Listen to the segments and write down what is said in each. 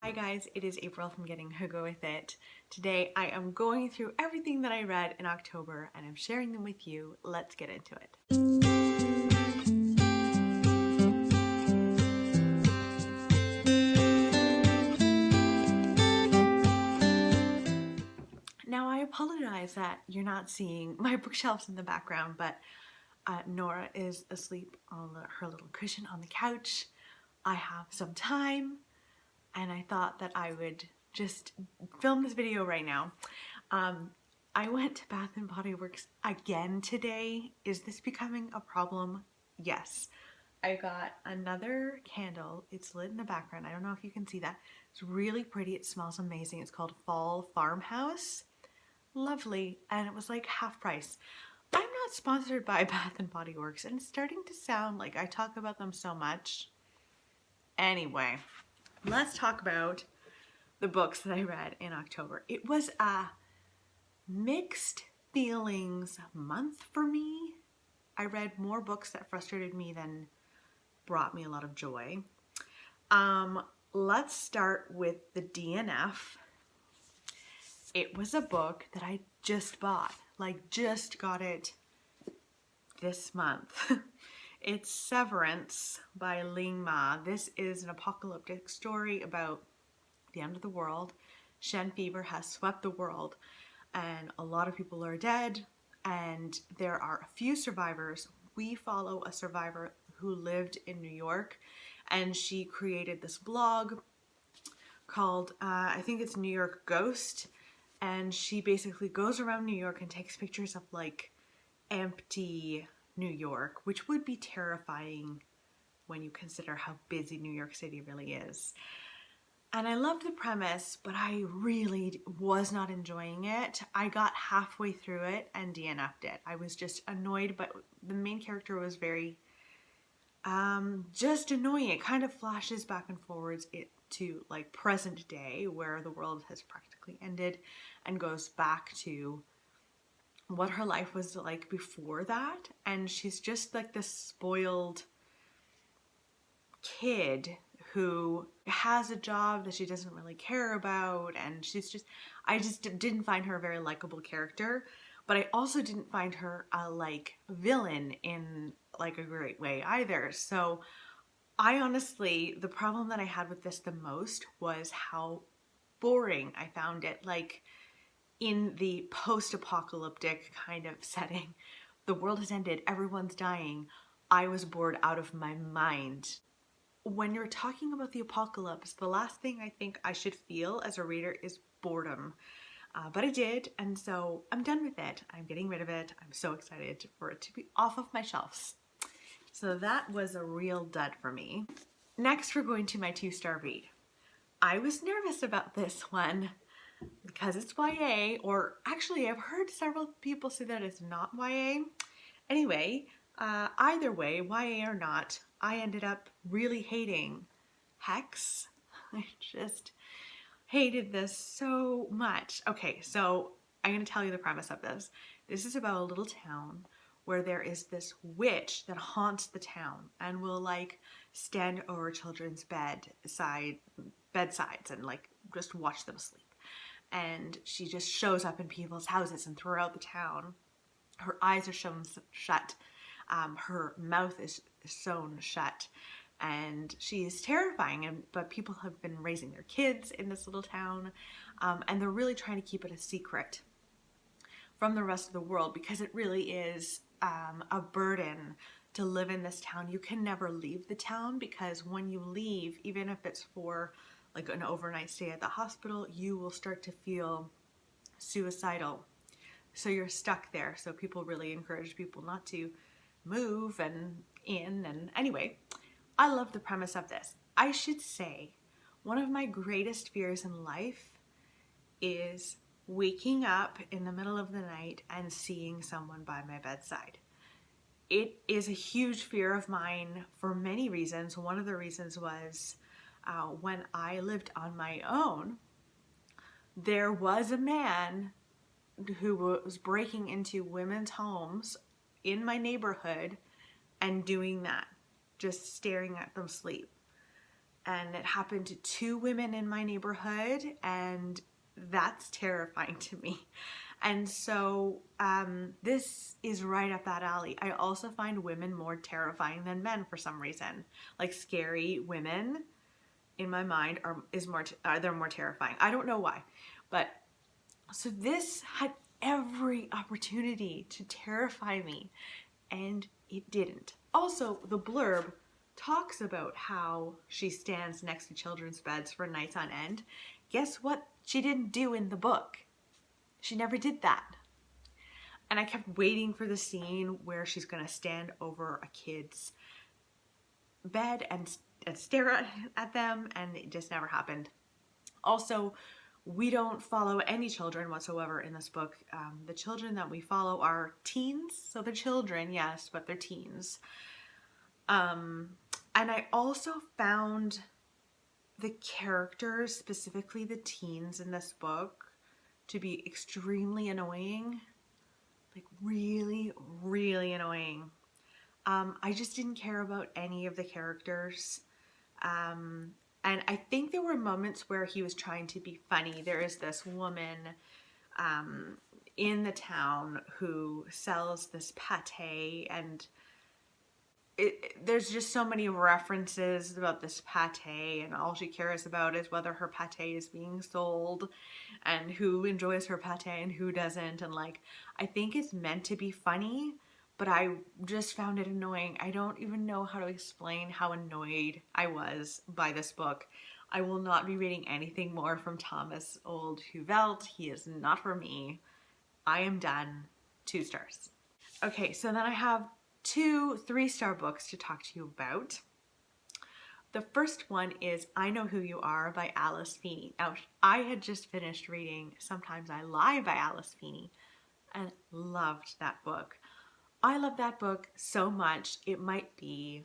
Hi guys, it is April from Getting Her Go With It. Today I am going through everything that I read in October and I'm sharing them with you. Let's get into it. Now I apologize that you're not seeing my bookshelves in the background, but Nora is asleep on her little cushion on the couch. I have some time and I thought that I would just film this video right now. I went to Bath & Body Works again today. Is this becoming a problem? Yes. I got another candle. It's lit in the background. I don't know if you can see that. It's really pretty. It smells amazing. It's called Fall Farmhouse. Lovely. And it was like half price. I'm not sponsored by Bath & Body Works and it's starting to sound like I talk about them so much. Anyway, let's talk about the books that I read in October. It was a mixed feelings month for me. I read more books that frustrated me than brought me a lot of joy. Let's start with the DNF. It was a book that I just bought, just got it this month. It's Severance by Ling Ma. This is an apocalyptic story about the end of the world. Shen fever has swept the world and a lot of people are dead and there are a few survivors. We follow a survivor who lived in New York and she created this blog called, I think it's New York Ghost, and she basically goes around New York and takes pictures of empty New York, which would be terrifying when you consider how busy New York City really is. And I loved the premise, but I really was not enjoying it. I got halfway through it and DNF'd it. I was just annoyed, but the main character was very just annoying. It kind of flashes back and forwards to present day where the world has practically ended and goes back to what her life was like before that. And she's just like this spoiled kid who has a job that she doesn't really care about, and I just didn't find her a very likable character, but I also didn't find her a villain in a great way either. So I honestly, the problem that I had with this the most was how boring I found it. In the post-apocalyptic kind of setting, the world has ended, everyone's dying. I was bored out of my mind. When you're talking about the apocalypse, the last thing I think I should feel as a reader is boredom. But I did, and so I'm done with it. I'm getting rid of it. I'm so excited for it to be off of my shelves. So that was a real dud for me. Next, we're going to my 2-star read. I was nervous about this one because it's YA, or actually I've heard several people say that it's not YA. Anyway, either way, YA or not, I ended up really hating Hex. I just hated this so much. Okay, so I'm going to tell you the premise of this. This is about a little town where there is this witch that haunts the town and will stand over children's bedside and just watch them sleep. And she just shows up in people's houses and throughout the town. Her eyes are shown shut. Her mouth is sewn shut. And she is terrifying, but people have been raising their kids in this little town, and they're really trying to keep it a secret from the rest of the world because it really is a burden to live in this town. You can never leave the town because when you leave, even if it's for an overnight stay at the hospital, you will start to feel suicidal. So you're stuck there. So people really encourage people not to move and anyway, I love the premise of this. I should say one of my greatest fears in life is waking up in the middle of the night and seeing someone by my bedside. It is a huge fear of mine for many reasons. One of the reasons was when I lived on my own, there was a man who was breaking into women's homes in my neighborhood and doing that, just staring at them sleep. and it happened to two women in my neighborhood, and that's terrifying to me. And so this is right up that alley. I also find women more terrifying than men for some reason. Like scary women in my mind they're more terrifying. I don't know why, but so this had every opportunity to terrify me, and it didn't. Also, the blurb talks about how she stands next to children's beds for nights on end. Guess what she didn't do in the book? She never did that. And I kept waiting for the scene where she's going to stand over a kid's bed and stare at them, and it just never happened. Also, we don't follow any children whatsoever in this book. The children that we follow are teens. So they're children, yes, but they're teens. And I also found the characters, specifically the teens in this book, to be extremely annoying. Like really, really annoying. I just didn't care about any of the characters. And I think there were moments where he was trying to be funny. There is this woman in the town who sells this pate, and there's just so many references about this pate, and all she cares about is whether her pate is being sold and who enjoys her pate and who doesn't. And like, I think it's meant to be funny, but I just found it annoying. I don't even know how to explain how annoyed I was by this book. I will not be reading anything more from Thomas Old Huvelt. He is not for me. I am done. 2 stars. Okay, so then I have 2 3-star books to talk to you about. The first one is I Know Who You Are by Alice Feeney. Now, I had just finished reading Sometimes I Lie by Alice Feeney and loved that book. I love that book so much. It might be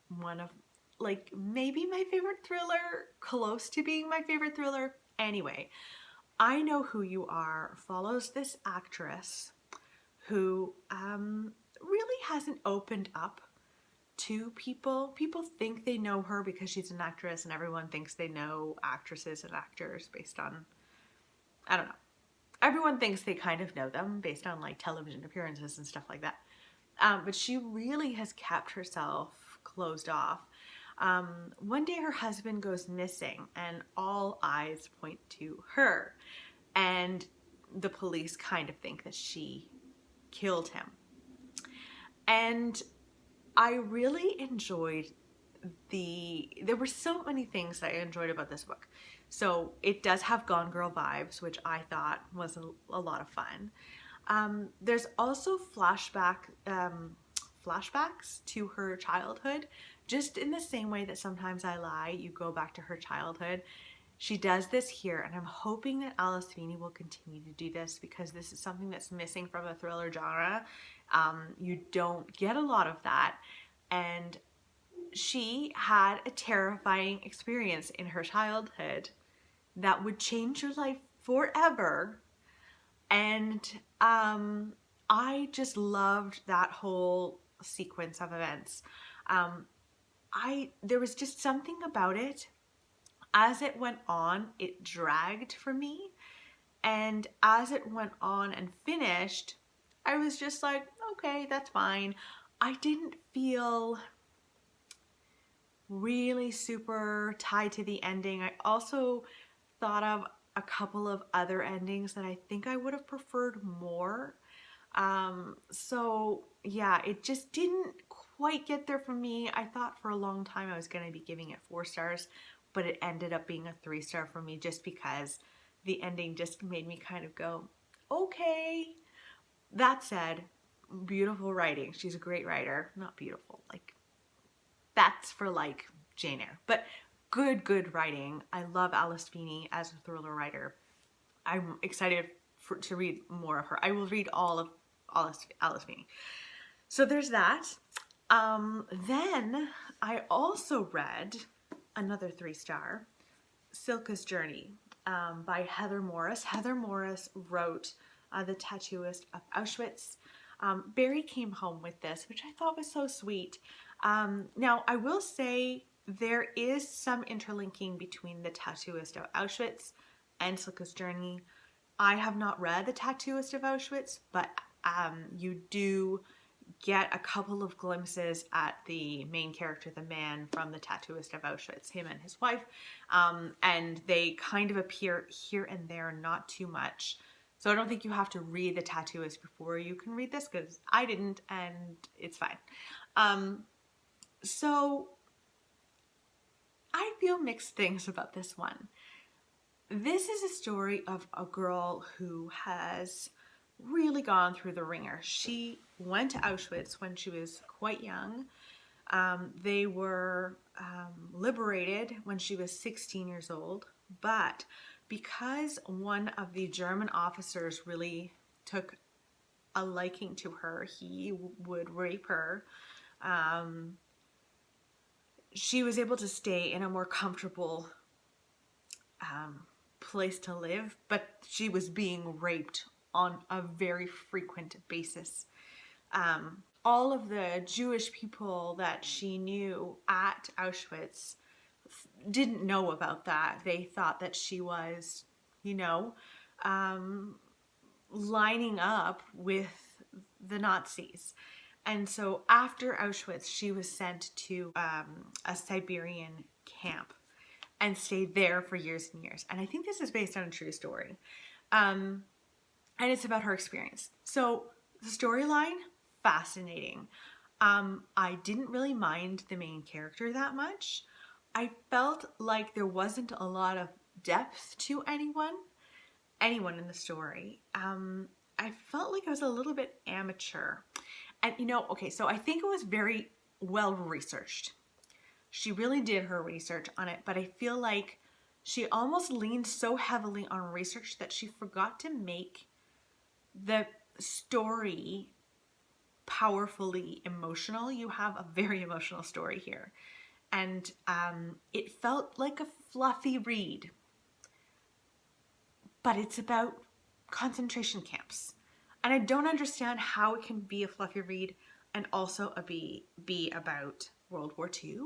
one of, like, maybe my favorite thriller, close to being my favorite thriller. Anyway, I Know Who You Are follows this actress who really hasn't opened up to people. People think they know her because she's an actress, and everyone thinks they know actresses and actors based on, I don't know. Everyone thinks they kind of know them based on like television appearances and stuff like that. But she really has kept herself closed off. One day her husband goes missing and all eyes point to her. And the police kind of think that she killed him. And I really enjoyed there were so many things that I enjoyed about this book. So it does have Gone Girl vibes, which I thought was a lot of fun. There's also flashbacks to her childhood, just in the same way that Sometimes I Lie, you go back to her childhood. She does this here, and I'm hoping that Alice Feeney will continue to do this because this is something that's missing from the thriller genre. You don't get a lot of that, and she had a terrifying experience in her childhood that would change her life forever. And I just loved that whole sequence of events. There was just something about it. As it went on, it dragged for me. And as it went on and finished, I was just like, okay, that's fine. I didn't feel really super tied to the ending. I also thought of a couple of other endings that I think I would have preferred more. So yeah, it just didn't quite get there for me. I thought for a long time I was going to be giving it 4 stars, but it ended up being a 3-star for me just because the ending just made me kind of go, okay. That said, beautiful writing. She's a great writer. Not beautiful, like, that's for like Jane Eyre, but good writing. I love Alice Feeney as a thriller writer. I'm excited to read more of her. I will read all of Alice Feeney. So there's that. Then I also read another 3-star, CILKA'S Journey by Heather Morris. Heather Morris wrote The Tattooist of Auschwitz. Barry came home with this, which I thought was so sweet. Now, I will say there is some interlinking between The Tattooist of Auschwitz and CILKA'S journey. I have not read The Tattooist of Auschwitz, but you do get a couple of glimpses at the main character, the man from The Tattooist of Auschwitz, him and his wife, and they kind of appear here and there, not too much. So I don't think you have to read The Tattooist before you can read this, because I didn't, and it's fine. So I feel mixed things about this one. This is a story of a girl who has really gone through the ringer. She went to Auschwitz when she was quite young. They were liberated when she was 16 years old, but because one of the German officers really took a liking to her, he would rape her. She was able to stay in a more comfortable place to live, but she was being raped on a very frequent basis. All of the Jewish people that she knew at Auschwitz didn't know about that. They thought that she was, lining up with the Nazis. And so after Auschwitz, she was sent to a Siberian camp and stayed there for years and years. And I think this is based on a true story. And it's about her experience. So the storyline, fascinating. I didn't really mind the main character that much. I felt like there wasn't a lot of depth to anyone in the story. I felt like I was a little bit amateur. And okay, so I think it was very well researched. She really did her research on it, but I feel like she almost leaned so heavily on research that she forgot to make the story powerfully emotional. You have a very emotional story here. And it felt like a fluffy read. But it's about concentration camps. And I don't understand how it can be a fluffy read and also be about World War II.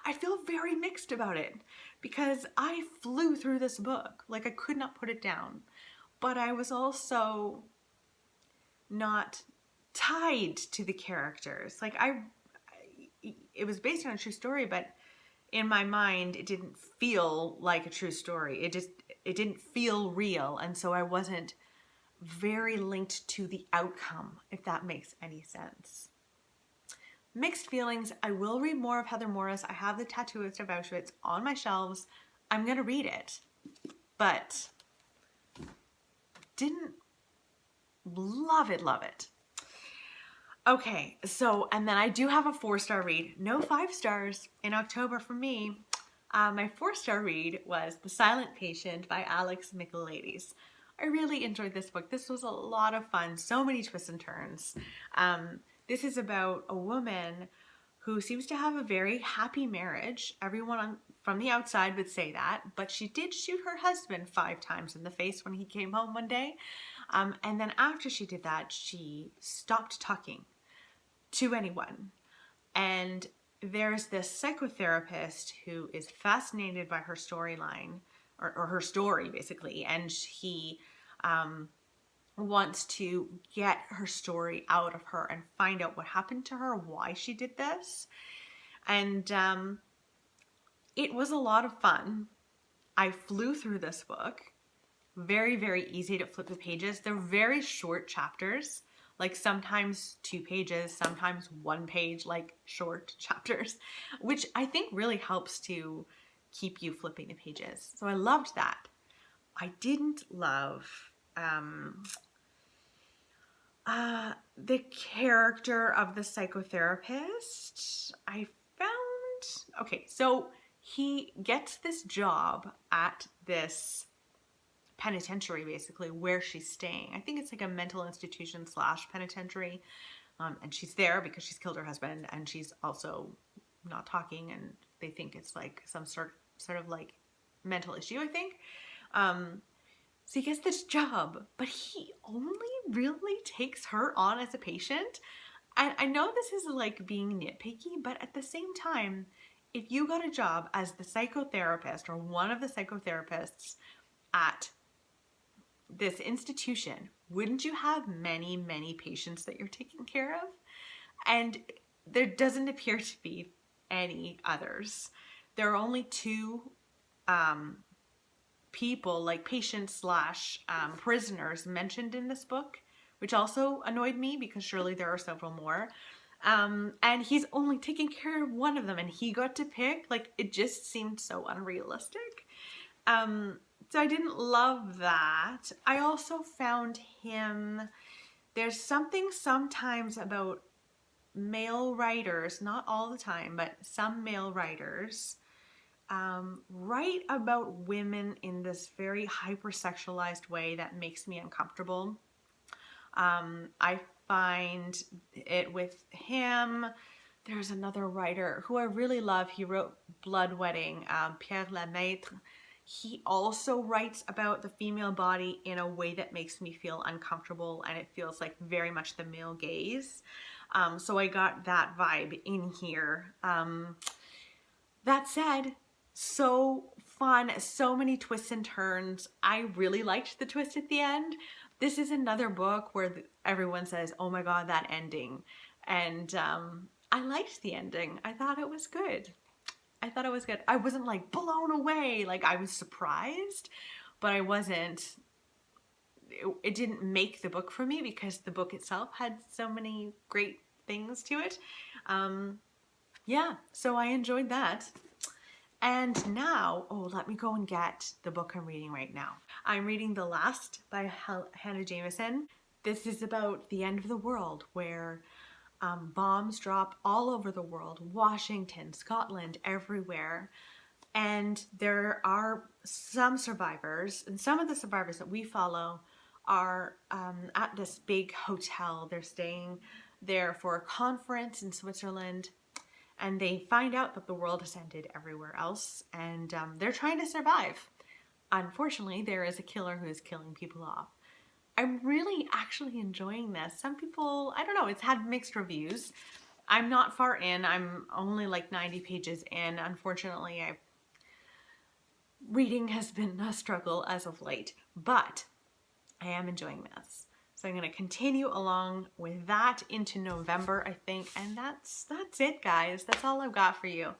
I feel very mixed about it because I flew through this book. Like, I could not put it down. But I was also not tied to the characters. Like, it was based on a true story, but in my mind, it didn't feel like a true story. It didn't feel real. And so I wasn't very linked to the outcome, if that makes any sense. Mixed feelings. I will read more of Heather Morris. I have The Tattooist of Auschwitz on my shelves. I'm going to read it. But didn't love it. Okay, so, and then I do have a 4-star read. No 5 stars in October for me. My 4-star read was The Silent Patient by Alex Michaelides. I really enjoyed this book. This was a lot of fun. So many twists and turns. This is about a woman who seems to have a very happy marriage. Everyone from the outside would say that, but she did shoot her husband 5 times in the face when he came home one day. And then after she did that, she stopped talking to anyone. And there's this psychotherapist who is fascinated by her storyline, or her story basically, and he wants to get her story out of her and find out what happened to her, why she did this. And it was a lot of fun. I flew through this book. Very, very easy to flip the pages. They're very short chapters, like sometimes 2 pages, sometimes 1 page, like short chapters, which I think really helps to keep you flipping the pages. So I loved that. I didn't love the character of the psychotherapist. I found, okay, so he gets this job at this penitentiary, basically, where she's staying. I think it's like a mental institution / penitentiary. And she's there because she's killed her husband, and she's also not talking, and they think it's like some sort of like mental issue, I think. So he gets this job, but he only really takes her on as a patient And I know this is like being nitpicky, but at the same time, if you got a job as the psychotherapist or one of the psychotherapists at this institution, wouldn't you have many, many patients that you're taking care of? And there doesn't appear to be any others. There are only two people, like patients slash prisoners, mentioned in this book, which also annoyed me because surely there are several more. And he's only taking care of one of them, and he got to pick. Like, it just seemed so unrealistic. So I didn't love that. I also found him, there's something sometimes about male writers, not all the time, but some male writers write about women in this very hypersexualized way that makes me uncomfortable. I find it with him. There's another writer who I really love. He wrote Blood Wedding, Pierre Lemaitre. He also writes about the female body in a way that makes me feel uncomfortable, and it feels like very much the male gaze. So I got that vibe in here. That said, so fun, so many twists and turns. I really liked the twist at the end. This is another book where everyone says, oh my God, that ending. And I liked the ending. I thought it was good. I wasn't like blown away. Like, I was surprised, but I wasn't, it didn't make the book for me because the book itself had so many great things to it. Yeah, so I enjoyed that. And now, let me go and get the book I'm reading right now. I'm reading The Last by Hannah Jameson. This is about the end of the world, where bombs drop all over the world, Washington, Scotland, everywhere. And there are some survivors, and some of the survivors that we follow are at this big hotel. They're staying there for a conference in Switzerland, and they find out that the world has ended everywhere else, and they're trying to survive. Unfortunately, there is a killer who is killing people off. I'm really actually enjoying this. Some people, I don't know, it's had mixed reviews. I'm not far in. I'm only like 90 pages in. Unfortunately, reading has been a struggle as of late, but I am enjoying this. So I'm going to continue along with that into November, I think. And that's it, guys. That's all I've got for you.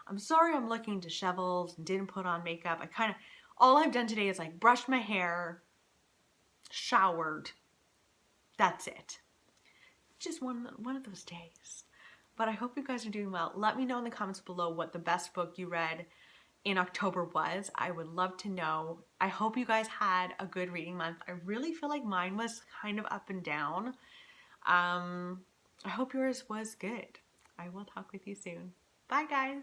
I'm sorry I'm looking disheveled and didn't put on makeup. All I've done today is like brushed my hair, showered. That's it. Just one of those days. But I hope you guys are doing well. Let me know in the comments below what the best book you read in October was. I would love to know. I hope you guys had a good reading month. I really feel like mine was kind of up and down. I hope yours was good. I will talk with you soon. Bye, guys.